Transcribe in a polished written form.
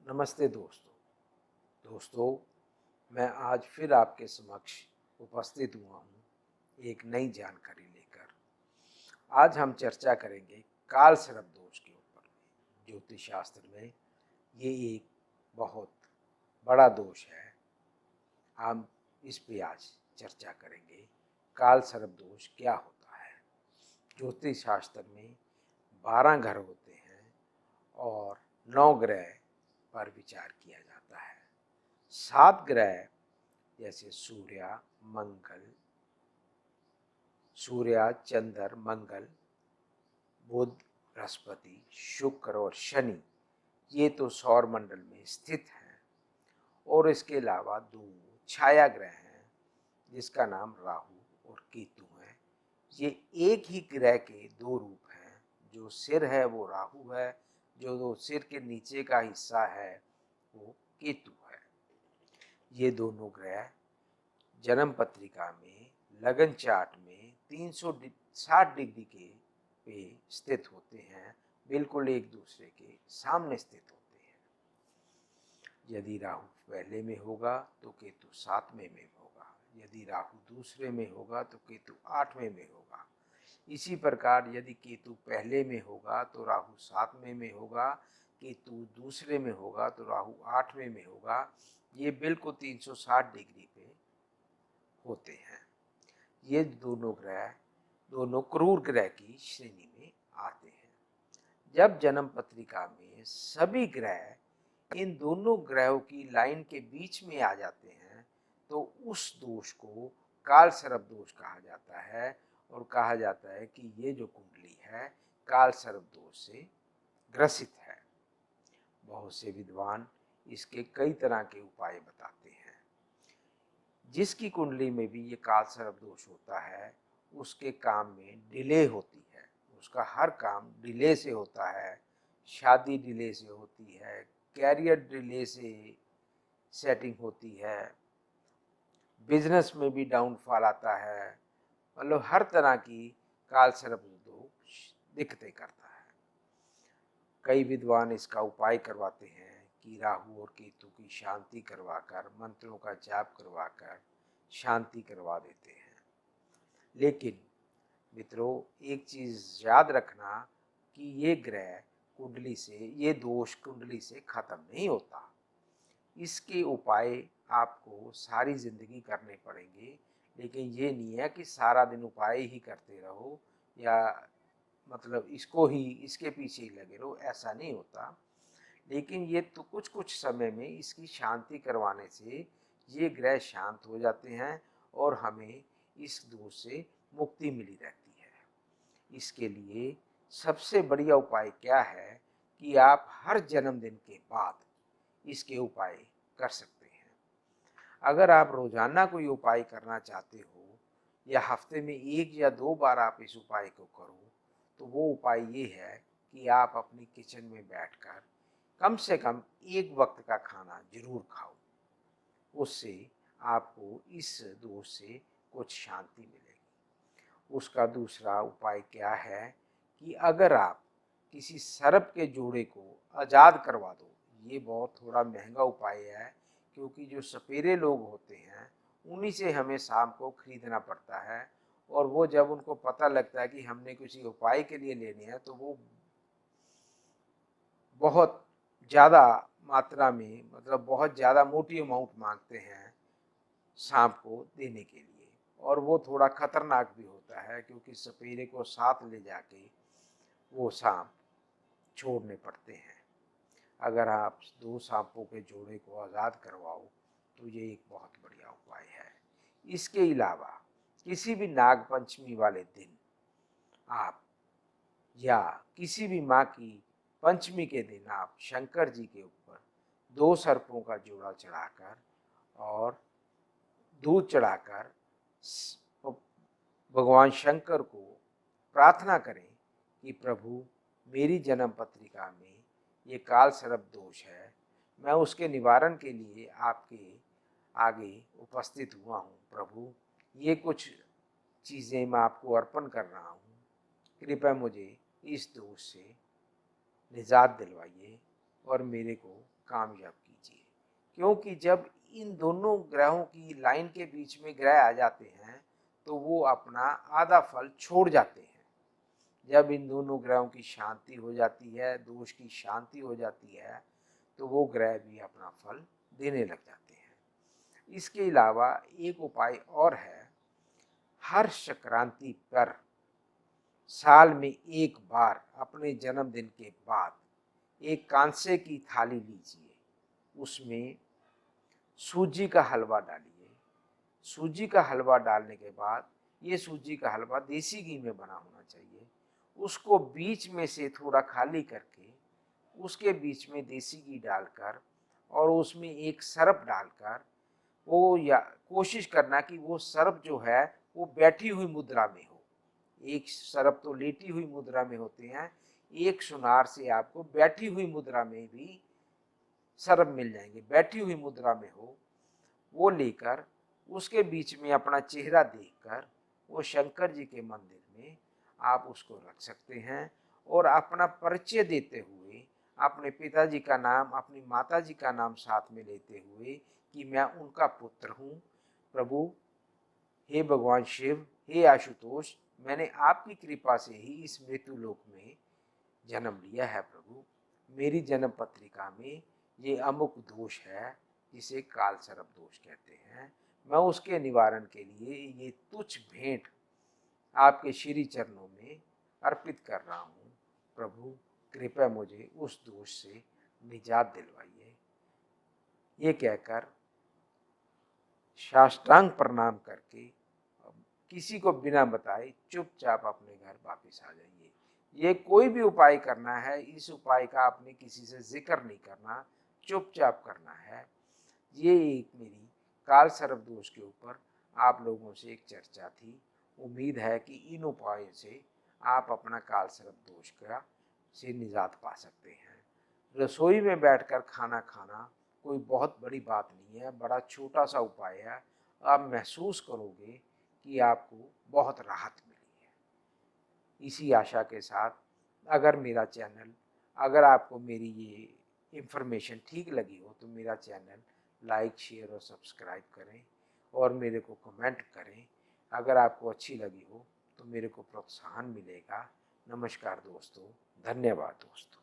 नमस्ते दोस्तों, मैं आज फिर आपके समक्ष उपस्थित हुआ हूँ एक नई जानकारी लेकर। आज हम चर्चा करेंगे काल सर्प दोष के ऊपर। ज्योतिष शास्त्र में ये एक बहुत बड़ा दोष है। हम इस पे आज चर्चा करेंगे काल सर्प दोष क्या होता है। ज्योतिष शास्त्र में 12 घर होते हैं और 9 ग्रह पर विचार किया जाता है। 7 ग्रह जैसे सूर्य, चंद्र, मंगल, बुध, बृहस्पति, शुक्र और शनि, ये तो सौर मंडल में स्थित हैं। और इसके अलावा 2 छाया ग्रह हैं जिसका नाम राहु और केतु है। ये एक ही ग्रह के 2 रूप हैं। जो सिर है वो राहु है, जो सिर के नीचे का हिस्सा है वो केतु है। ये दोनों ग्रह जन्म पत्रिका में लगन चार्ट में 360 डिग्री के पे स्थित होते हैं, बिल्कुल एक दूसरे के सामने स्थित होते हैं। यदि राहु पहले में होगा तो केतु 7वें में होगा, यदि राहु दूसरे में होगा तो केतु 8वें में होगा। इसी प्रकार यदि केतु पहले में होगा तो राहु 7वें में होगा, केतु दूसरे में होगा तो राहु 8वें में होगा। ये बिल्कुल 360 डिग्री पे होते हैं। ये दोनों ग्रह दोनों क्रूर ग्रह की श्रेणी में आते हैं। जब जन्म पत्रिका में सभी ग्रह इन दोनों ग्रहों की लाइन के बीच में आ जाते हैं तो उस दोष को काल सर्प दोष कहा जाता है और कहा जाता है कि ये जो कुंडली है काल सर्प दोष से ग्रसित है। बहुत से विद्वान इसके कई तरह के उपाय बताते हैं। जिसकी कुंडली में भी ये काल सर्प दोष होता है उसके काम में डिले होती है, उसका हर काम डिले से होता है। शादी डिले से होती है, कैरियर डिले से सेटिंग होती है, बिजनेस में भी डाउनफॉल आता है। मतलब हर तरह की काल सर्प दोष दिक्कतें करता है। कई विद्वान इसका उपाय करवाते हैं कि राहु और केतु की शांति करवाकर, मंत्रों का जाप करवाकर शांति करवा देते हैं। लेकिन मित्रों, एक चीज़ याद रखना कि ये ग्रह कुंडली से, ये दोष कुंडली से ख़त्म नहीं होता। इसके उपाय आपको सारी ज़िंदगी करने पड़ेंगे। लेकिन ये नहीं है कि सारा दिन उपाय ही करते रहो या मतलब इसको ही, इसके पीछे ही लगे रहो, ऐसा नहीं होता। लेकिन ये तो कुछ समय में इसकी शांति करवाने से ये ग्रह शांत हो जाते हैं और हमें इस दोष से मुक्ति मिली रहती है। इसके लिए सबसे बढ़िया उपाय क्या है कि आप हर जन्मदिन के बाद इसके उपाय कर सकते हैं। अगर आप रोजाना कोई उपाय करना चाहते हो या हफ्ते में 1 या 2 बार आप इस उपाय को करो तो वो उपाय ये है कि आप अपनी किचन में बैठकर कम से कम 1 वक्त का खाना जरूर खाओ। उससे आपको इस दोष से कुछ शांति मिलेगी। उसका दूसरा उपाय क्या है कि अगर आप किसी सर्प के जोड़े को आज़ाद करवा दो। ये बहुत थोड़ा महंगा उपाय है क्योंकि जो सपेरे लोग होते हैं उन्हीं से हमें शाम को खरीदना पड़ता है और वो जब उनको पता लगता है कि हमने किसी उपाय के लिए लेने हैं तो वो बहुत ज़्यादा मात्रा में, मतलब बहुत ज़्यादा मोटी अमाउंट मांगते हैं सांप को देने के लिए। और वो थोड़ा खतरनाक भी होता है क्योंकि सपेरे को साथ ले जाके वो सांप छोड़ने पड़ते हैं। अगर आप 2 सांपों के जोड़े को आज़ाद करवाओ तो ये एक बहुत बढ़िया उपाय है। इसके अलावा किसी भी नाग पंचमी वाले दिन आप या किसी भी माँ की पंचमी के दिन आप शंकर जी के ऊपर 2 सर्पों का जोड़ा चढ़ाकर और दूध चढ़ाकर भगवान शंकर को प्रार्थना करें कि प्रभु, मेरी जन्म पत्रिका में ये काल सर्प दोष है, मैं उसके निवारण के लिए आपके आगे उपस्थित हुआ हूँ। प्रभु, ये कुछ चीज़ें मैं आपको अर्पण कर रहा हूँ, कृपया मुझे इस दोष से निजात दिलवाइए और मेरे को कामयाब कीजिए, क्योंकि जब इन दोनों ग्रहों की लाइन के बीच में ग्रह आ जाते हैं तो वो अपना आधा फल छोड़ जाते हैं। जब इन दोनों ग्रहों की शांति हो जाती है, दोष की शांति हो जाती है, तो वो ग्रह भी अपना फल देने लग जाते हैं। इसके अलावा एक उपाय और है, हर संक्रांति पर साल में एक बार अपने जन्मदिन के बाद एक कांसे की थाली लीजिए, उसमें सूजी का हलवा डालिए। सूजी का हलवा डालने के बाद, ये सूजी का हलवा देसी घी में बना होना चाहिए, उसको बीच में से थोड़ा खाली करके उसके बीच में देसी घी डालकर और उसमें एक सरप डालकर, वो या कोशिश करना कि वो सरप जो है वो बैठी हुई मुद्रा में हो। एक सरप तो लेटी हुई मुद्रा में होते हैं, एक सुनार से आपको बैठी हुई मुद्रा में भी सरप मिल जाएंगे। बैठी हुई मुद्रा में हो, वो लेकर उसके बीच में अपना चेहरा देखकर वो शंकर जी के मंदिर में आप उसको रख सकते हैं और अपना परिचय देते हुए अपने पिताजी का नाम, अपनी माताजी का नाम साथ में लेते हुए कि मैं उनका पुत्र हूँ प्रभु, हे भगवान शिव, हे आशुतोष, मैंने आपकी कृपा से ही इस मृत्यु लोक में जन्म लिया है प्रभु। मेरी जन्म पत्रिका में ये अमुक दोष है जिसे काल सर्प दोष कहते हैं। मैं उसके निवारण के लिए ये तुच्छ भेंट आपके श्री चरणों में अर्पित कर रहा हूँ प्रभु, कृपया मुझे उस दोष से निजात दिलवाइए। ये कहकर साष्टांग प्रणाम करके किसी को बिना बताए चुपचाप अपने घर वापस आ जाइए। ये कोई भी उपाय करना है, इस उपाय का आपने किसी से जिक्र नहीं करना, चुपचाप करना है। ये एक मेरी काल सर्प दोष के ऊपर आप लोगों से एक चर्चा थी। उम्मीद है कि इन उपायों से आप अपना काल सर्प दोष का से निजात पा सकते हैं। रसोई में बैठकर खाना खाना कोई बहुत बड़ी बात नहीं है, बड़ा छोटा सा उपाय है। आप महसूस करोगे कि आपको बहुत राहत मिली है। इसी आशा के साथ अगर आपको मेरी ये इन्फॉर्मेशन ठीक लगी हो तो मेरा चैनल लाइक, शेयर और सब्सक्राइब करें और मेरे को कमेंट करें। अगर आपको अच्छी लगी हो तो मेरे को प्रोत्साहन मिलेगा। नमस्कार दोस्तों, धन्यवाद दोस्तों।